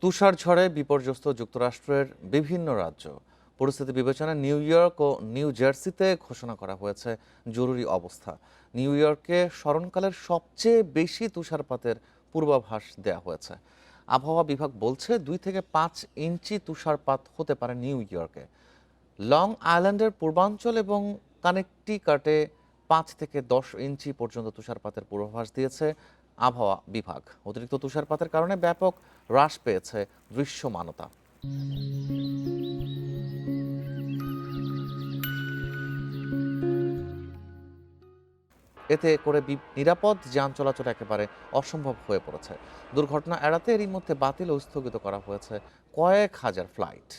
তুষার ঝড়ে বিপর্যস্ত যুক্তরাষ্ট্রের বিভিন্ন রাজ্য। পরিস্থিতি বিবেচনায় নিউ ইয়র্ক ও নিউ জার্সিতে ঘোষণা করা হয়েছে জরুরি অবস্থা। নিউ ইয়র্কে স্মরণকালের সবচেয়ে বেশি তুষারপাতের পূর্বাভাস দেওয়া হয়েছে। আবহাওয়া বিভাগ বলছে 2 থেকে 5 ইঞ্চি তুষারপাত হতে পারে নিউ ইয়র্কে। লং আইল্যান্ডের পূর্বাঞ্চল এবং কানেকটিকাটে 5 থেকে 10 ইঞ্চি পর্যন্ত তুষারপাতের পূর্বাভাস দিয়েছে আবহাওয়া বিভাগ। অতিরিক্ত তুষারপাতের কারণে ব্যাপক হ্রাস পেয়েছে দৃশ্যমানতা। এতে করে নিরাপদ যান চলাচল একেবারে অসম্ভব হয়ে পড়েছে। দুর্ঘটনা এড়াতে এরই মধ্যে বাতিল ও স্থগিত করা হয়েছে কয়েক হাজার ফ্লাইট।